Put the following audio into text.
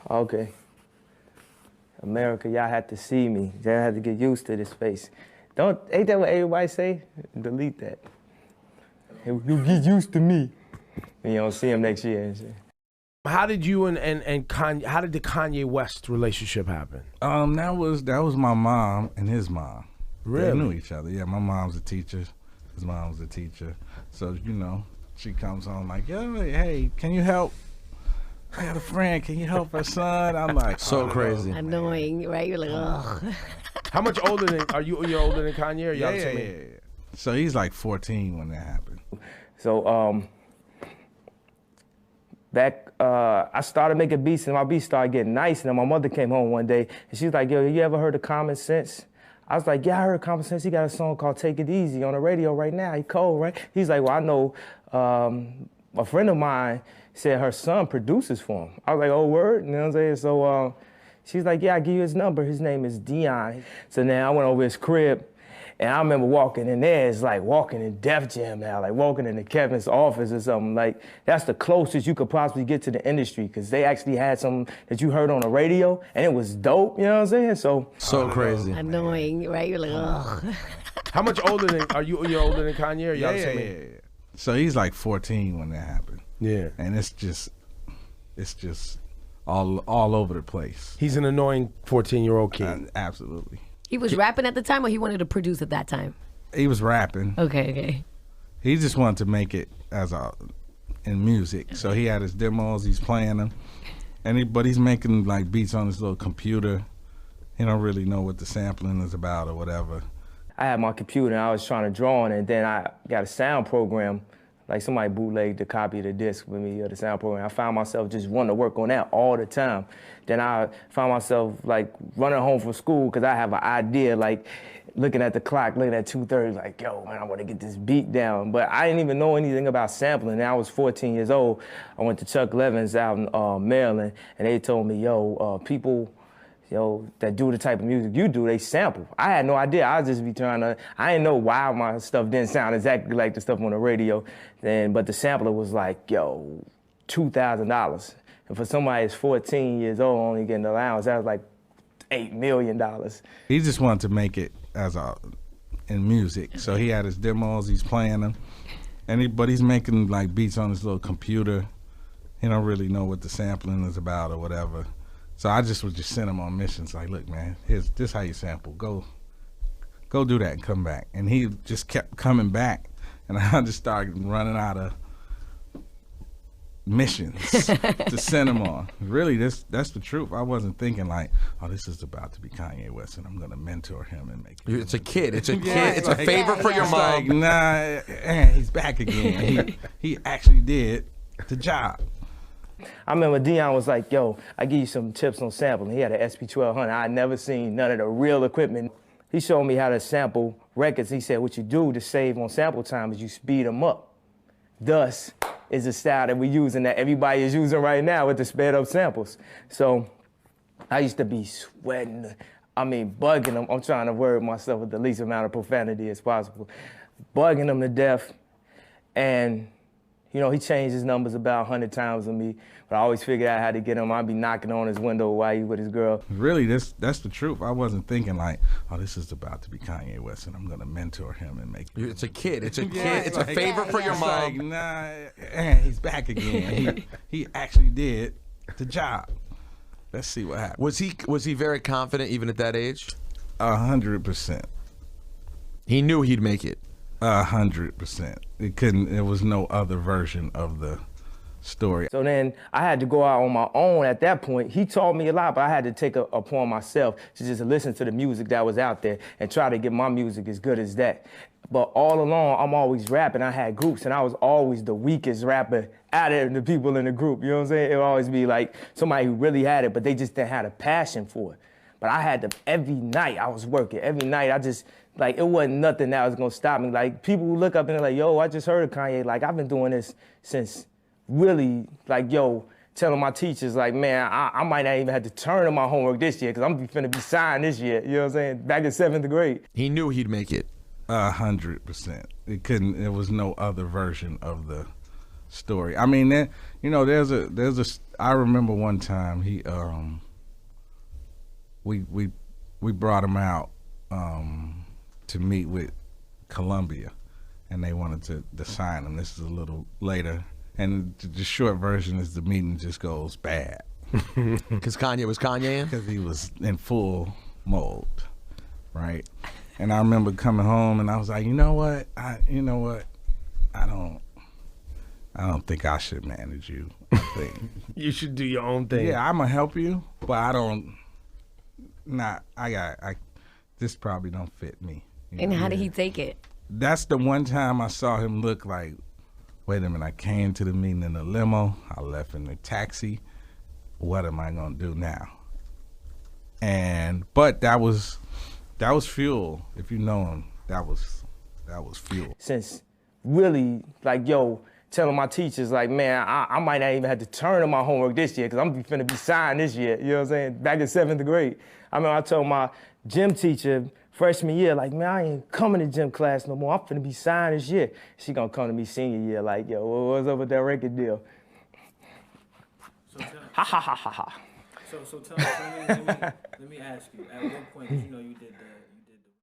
Okay. America, y'all had to see me. Y'all had to get used to this face. Ain't that what everybody say? Delete that. You get used to me. And you don't see him next year and shit. How did you and Kanye, how did the Kanye West relationship happen? That was my mom and his mom. Really? They knew each other. Yeah, my mom's a teacher. His mom was a teacher. So, you know, she comes home like, yo, hey, can you help? I got a friend. Can you help her son? I'm like, so crazy. Annoying, right? You're like, ugh. How much older than, you're older than Kanye or y'all the same age? Yeah. So he's like 14 when that happened. So, I started making beats and my beats started getting nice. And then my mother came home one day and she's like, yo, you ever heard of Common Sense? I was like, yeah, I heard Common Sense. He got a song called Take It Easy on the radio right now. He cold, right? He's like, well, I know a friend of mine said her son produces for him. I was like, oh, word? You know what I'm saying? So she's like, yeah, I'll give you his number. His name is Dion. So now I went over his crib. And I remember walking in there, it's like walking in Def Jam now, like walking into Kevin's office or something. Like, that's the closest you could possibly get to the industry, because they actually had something that you heard on the radio, and it was dope, you know what I'm saying? So crazy. Annoying, right? You're like, ugh. How much older than, you're older than Kanye or y'all the same age? Yeah. So he's like 14 when that happened. Yeah. And it's just all over the place. He's an annoying 14-year-old kid. Absolutely. He was rapping at the time, or he wanted to produce at that time? He was rapping. Okay. He just wanted to make it in music. Okay. So he had his demos, he's playing them. But he's making like beats on his little computer. He don't really know what the sampling is about or whatever. I had my computer and I was trying to draw on it, and then I got a sound program. Like somebody bootlegged the copy of the disc with me, or the sound program. I found myself just wanting to work on that all the time. Then I found myself like running home from school because I have an idea, like looking at the clock, looking at 2:30, like, yo, man, I want to get this beat down. But I didn't even know anything about sampling. And I was 14 years old. I went to Chuck Levin's out in Maryland, and they told me, yo, people that do the type of music you do, they sample. I had no idea. I was just be trying to, I didn't know why my stuff didn't sound exactly like the stuff on the radio. But the sampler was like, yo, $2,000. And for somebody that's 14 years old only getting the allowance, that was like $8 million. He just wanted to make it in music. So he had his demos, he's playing them. But he's making like beats on his little computer. He don't really know what the sampling is about or whatever. So I would just send him on missions like, look, man, this how you sample. Go do that and come back. And he just kept coming back, and I just started running out of missions to send him on. Really, that's the truth. I wasn't thinking like, oh, this is about to be Kanye West, and I'm gonna mentor him and make it. It's a kid. It's a kid. It's like, a favor for your mom. Like, nah, he's back again. He actually did the job. I remember Dion was like, yo, I give you some tips on sampling. He had an SP1200. I had never seen none of the real equipment. He showed me how to sample records. He said, what you do to save on sample time is you speed them up. Thus is the style that we're using, that everybody is using right now with the sped up samples. So I used to be sweating, bugging them. I'm trying to word myself with the least amount of profanity as possible. Bugging them to death. And he changed his numbers about 100 times with me, but I always figured out how to get him. I'd be knocking on his window while he with his girl. Really, that's the truth. I wasn't thinking like, oh, this is about to be Kanye West, and I'm gonna mentor him and make it. It's a kid. It's a kid. It's like, a favor for your mom. Like, nah, he's back again. He actually did the job. Let's see what happens. Was he very confident even at that age? 100%. He knew he'd make it. 100%. There was no other version of the story. So then I had to go out on my own at that point. He taught me a lot, but I had to take it upon myself to just listen to the music that was out there and try to get my music as good as that. But all along, I'm always rapping. I had groups, and I was always the weakest rapper out of the people in the group. You know what I'm saying? It would always be like somebody who really had it, but they just didn't have a passion for it. But I had to, every night I was working. Every night it wasn't nothing that was gonna stop me. Like, people who look up and they're like, yo, I just heard of Kanye. Like, I've been doing this since really, like, telling my teachers, like, man, I might not even have to turn in my homework this year because I'm finna be signed this year. You know what I'm saying? Back in 7th grade. He knew he'd make it. 100%. There was no other version of the story. I mean, there's a. I remember one time we brought him out to meet with Columbia, and they wanted to sign him. This is a little later, and the short version is the meeting just goes bad Because Kanye was Kanyeing? because he was in full mode, right? And I remember coming home, and I was like, you know what? I don't think I should manage you. I think. You should do your own thing. Yeah, I'm gonna help you, but I don't. This probably don't fit me. you And know? how did he take it? That's the one time I saw him look like, wait a minute, I came to the meeting in a limo, I left in a taxi. What am I gonna do now? But that was fuel. If you know him, that was fuel. Since really, like, yo, telling my teachers, like, man, I might not even have to turn in my homework this year because I'm finna be signed this year. You know what I'm saying? Back in 7th grade. I remember I told my gym teacher freshman year, like, man, I ain't coming to gym class no more. I'm finna be signed this year. She gonna come to me senior year, like, yo, what's up with that record deal? Ha ha ha ha ha. So tell me, let me ask you. At what point, 'cause you know you did